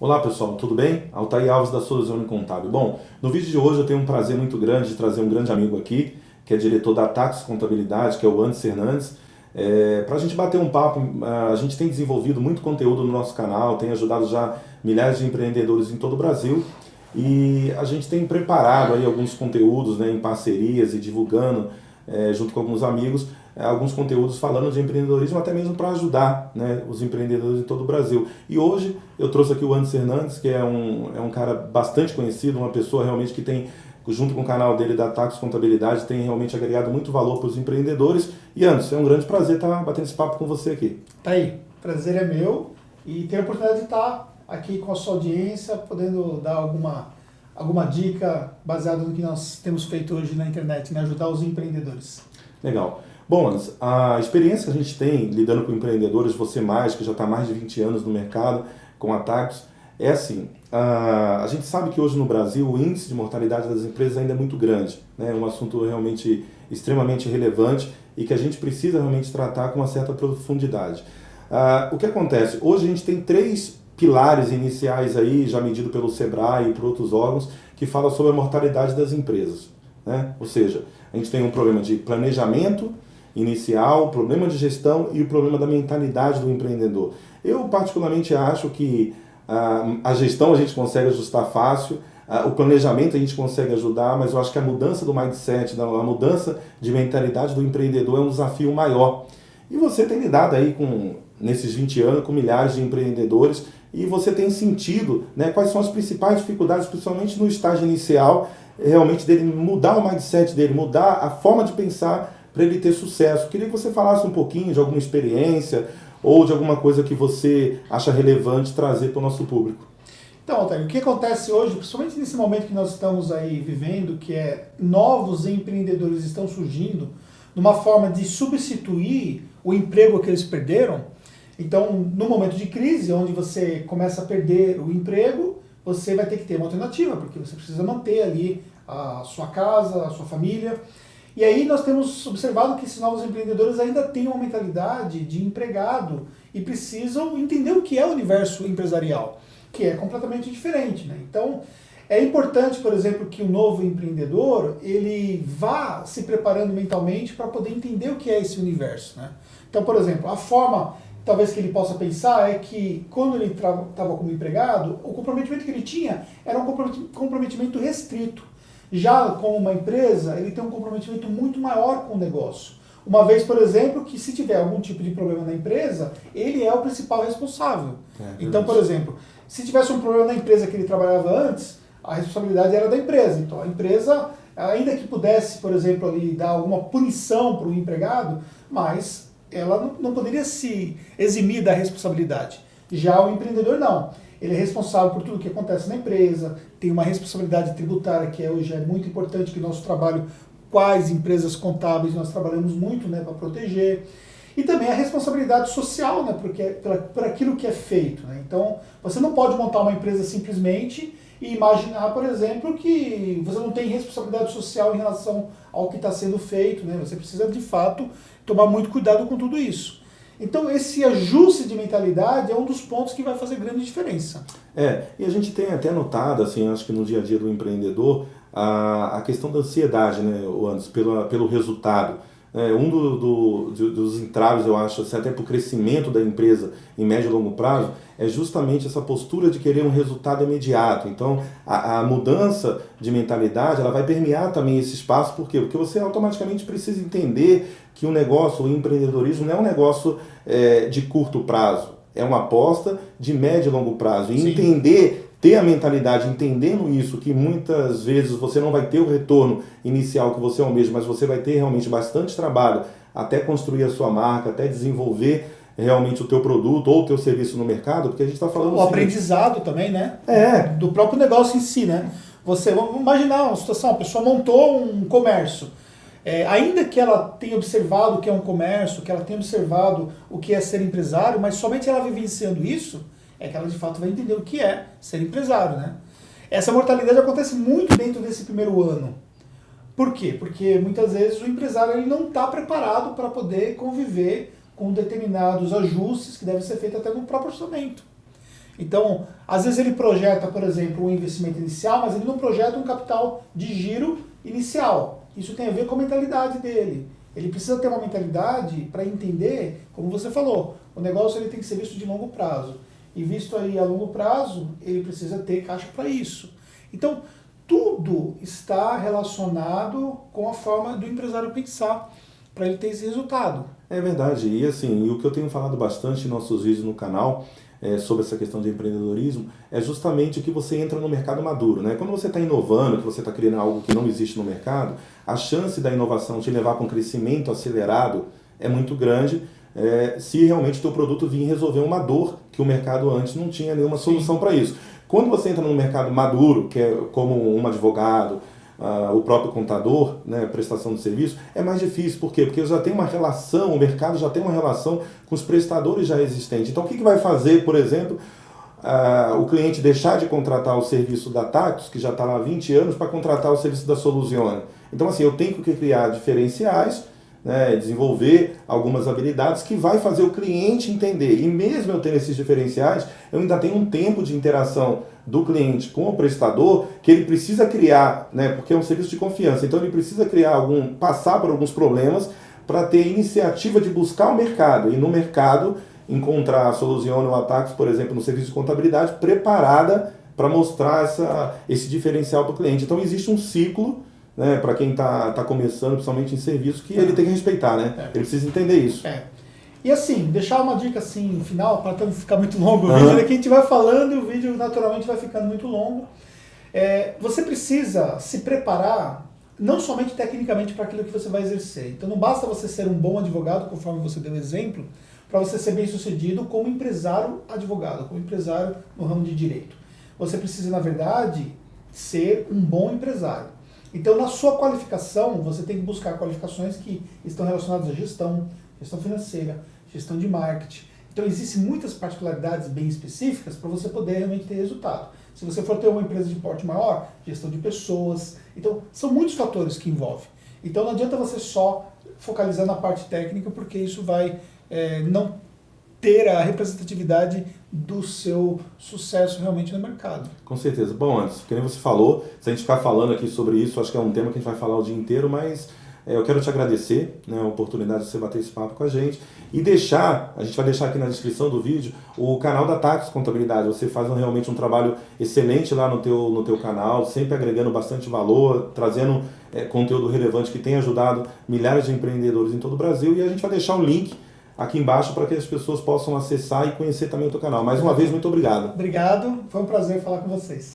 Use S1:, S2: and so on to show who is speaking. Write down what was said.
S1: Olá pessoal, tudo bem? Altair Alves da Soluzione Contábil. Bom, no vídeo de hoje eu tenho um prazer muito grande de trazer um grande amigo aqui, que é diretor da Tax Contabilidade, que é o Anderson Hernandes, para a gente bater um papo. A gente tem desenvolvido muito conteúdo no nosso canal, tem ajudado já milhares de empreendedores em todo o Brasil e a gente tem preparado aí alguns conteúdos, né, em parcerias e divulgando junto com alguns amigos, alguns conteúdos falando de empreendedorismo, até mesmo para ajudar, né, os empreendedores em todo o Brasil. E hoje eu trouxe aqui o Anderson Hernandes, que é um cara bastante conhecido, uma pessoa realmente que tem, junto com o canal dele da Tax Contabilidade, tem realmente agregado muito valor para os empreendedores. E Anderson, é um grande prazer estar batendo esse papo com você aqui.
S2: Tá aí, prazer é meu e ter a oportunidade de estar aqui com a sua audiência, podendo dar alguma dica baseada no que nós temos feito hoje na internet, né? Ajudar os empreendedores.
S1: Legal. Bom, Anderson, a experiência que a gente tem lidando com empreendedores, você mais, que já está há mais de 20 anos no mercado com a Tax, é assim, a gente sabe que hoje no Brasil o índice de mortalidade das empresas ainda é muito grande, né? É um assunto realmente extremamente relevante e que a gente precisa realmente tratar com uma certa profundidade. O que acontece? Hoje a gente tem três pilares iniciais aí, já medido pelo Sebrae e por outros órgãos, que falam sobre a mortalidade das empresas, né? Ou seja, a gente tem um problema de planejamento inicial, o problema de gestão e o problema da mentalidade do empreendedor. Eu particularmente acho que a gestão a gente consegue ajustar fácil, o planejamento a gente consegue ajudar, mas eu acho que a mudança do mindset, a mudança de mentalidade do empreendedor é um desafio maior. E você tem lidado aí nesses 20 anos com milhares de empreendedores e você tem sentido, né, quais são as principais dificuldades, principalmente no estágio inicial, realmente dele mudar o mindset dele, mudar a forma de pensar para ele ter sucesso. Queria que você falasse um pouquinho de alguma experiência ou de alguma coisa que você acha relevante trazer para o nosso público.
S2: Então, Altair, o que acontece hoje, principalmente nesse momento que nós estamos aí vivendo, que é novos empreendedores estão surgindo, numa forma de substituir o emprego que eles perderam. Então, no momento de crise, onde você começa a perder o emprego, você vai ter que ter uma alternativa, porque você precisa manter ali a sua casa, a sua família. E aí nós temos observado que esses novos empreendedores ainda têm uma mentalidade de empregado e precisam entender o que é o universo empresarial, que é completamente diferente, né? Então, é importante, por exemplo, que o novo empreendedor ele vá se preparando mentalmente para poder entender o que é esse universo, né? Então, por exemplo, a forma talvez que ele possa pensar é que quando ele estava como empregado, o comprometimento que ele tinha era um comprometimento restrito. Já com uma empresa, ele tem um comprometimento muito maior com o negócio. Uma vez, por exemplo, que se tiver algum tipo de problema na empresa, ele é o principal responsável. Então, por exemplo, se tivesse um problema na empresa que ele trabalhava antes, a responsabilidade era da empresa. Então, a empresa, ainda que pudesse, por exemplo, ali, dar alguma punição para o empregado, mas ela não poderia se eximir da responsabilidade. Já o empreendedor não. Ele é responsável por tudo que acontece na empresa, tem uma responsabilidade tributária que hoje é muito importante, que o nosso trabalho, quais empresas contábeis nós trabalhamos muito, né, para proteger. E também a responsabilidade social, né, porque por aquilo que é feito, né? Então, você não pode montar uma empresa simplesmente e imaginar, por exemplo, que você não tem responsabilidade social em relação ao que está sendo feito, né? Você precisa, de fato, tomar muito cuidado com tudo isso. Então, esse ajuste de mentalidade é um dos pontos que vai fazer grande diferença.
S1: E a gente tem até notado, assim, acho que no dia a dia do empreendedor, a questão da ansiedade, né, Anderson, pelo resultado. Um dos entraves, eu acho, assim, até para o crescimento da empresa em médio e longo prazo, é justamente essa postura de querer um resultado imediato. Então, a mudança de mentalidade, ela vai permear também esse espaço. Por quê? Porque você automaticamente precisa entender que o negócio, o empreendedorismo, não é um negócio de curto prazo. É uma aposta de médio e longo prazo. E ter a mentalidade, entendendo isso, que muitas vezes você não vai ter o retorno inicial que você almeja, mas você vai ter realmente bastante trabalho até construir a sua marca, até desenvolver realmente o teu produto ou o teu serviço no mercado, porque a gente está falando...
S2: O aprendizado também, né? Do próprio negócio em si, né? Vamos imaginar uma situação, a pessoa montou um comércio. Ainda que ela tenha observado o que é um comércio, que ela tenha observado o que é ser empresário, mas somente ela vivenciando isso, é que ela de fato vai entender o que é ser empresário, né? Essa mortalidade acontece muito dentro desse primeiro ano. Por quê? Porque muitas vezes o empresário ele não está preparado para poder conviver com determinados ajustes que devem ser feitos até no próprio orçamento. Então, às vezes ele projeta, por exemplo, um investimento inicial, mas ele não projeta um capital de giro inicial. Isso tem a ver com a mentalidade dele. Ele precisa ter uma mentalidade para entender, como você falou, o negócio ele tem que ser visto de longo prazo. E visto aí a longo prazo, ele precisa ter caixa para isso. Então, tudo está relacionado com a forma do empresário pensar para ele ter esse resultado.
S1: É verdade. E assim, o que eu tenho falado bastante em nossos vídeos no canal sobre essa questão de empreendedorismo é justamente que você entra no mercado maduro, né? Quando você está inovando, que você está criando algo que não existe no mercado, a chance da inovação te levar para um crescimento acelerado é muito grande, se realmente o teu produto vir resolver uma dor que o mercado antes não tinha nenhuma solução para isso. Quando você entra no mercado maduro, que é como um advogado, o próprio contador, né, prestação de serviço, é mais difícil. Por quê? Porque já tem uma relação, o mercado já tem uma relação com os prestadores já existentes. Então, o que vai fazer, por exemplo, o cliente deixar de contratar o serviço da Tactus, que já está lá há 20 anos, para contratar o serviço da Soluzione? Então, assim, eu tenho que criar diferenciais, né, desenvolver algumas habilidades que vai fazer o cliente entender. E mesmo eu tendo esses diferenciais, eu ainda tenho um tempo de interação do cliente com o prestador que ele precisa criar, né, porque é um serviço de confiança, então ele precisa passar por alguns problemas para ter iniciativa de buscar o mercado e no mercado encontrar a Soluzione ou a Tactus, por exemplo, no serviço de contabilidade preparada para mostrar esse diferencial para o cliente. Então existe um ciclo, né, para quem está começando, principalmente em serviço, que ele tem que respeitar, né? Ele precisa entender isso.
S2: E assim, deixar uma dica assim, final, para não ficar muito longo o vídeo, né, que a gente vai falando e o vídeo naturalmente vai ficando muito longo. Você precisa se preparar, não somente tecnicamente para aquilo que você vai exercer. Então não basta você ser um bom advogado, conforme você deu exemplo, para você ser bem sucedido como empresário advogado, como empresário no ramo de direito. Você precisa, na verdade, ser um bom empresário. Então, na sua qualificação, você tem que buscar qualificações que estão relacionadas à gestão financeira, gestão de marketing. Então, existem muitas particularidades bem específicas para você poder realmente ter resultado. Se você for ter uma empresa de porte maior, gestão de pessoas. Então, são muitos fatores que envolvem. Então, não adianta você só focalizar na parte técnica, porque isso vai não ter a representatividade do seu sucesso realmente no mercado.
S1: Com certeza. Bom, Anderson, que nem você falou, se a gente ficar falando aqui sobre isso, acho que é um tema que a gente vai falar o dia inteiro, mas eu quero te agradecer, né, a oportunidade de você bater esse papo com a gente e a gente vai deixar aqui na descrição do vídeo o canal da Tactus Contabilidade. Você faz realmente um trabalho excelente lá no teu canal, sempre agregando bastante valor, trazendo conteúdo relevante que tem ajudado milhares de empreendedores em todo o Brasil, e a gente vai deixar o link aqui embaixo para que as pessoas possam acessar e conhecer também o teu canal. Mais uma vez, muito obrigado.
S2: Obrigado, foi um prazer falar com vocês.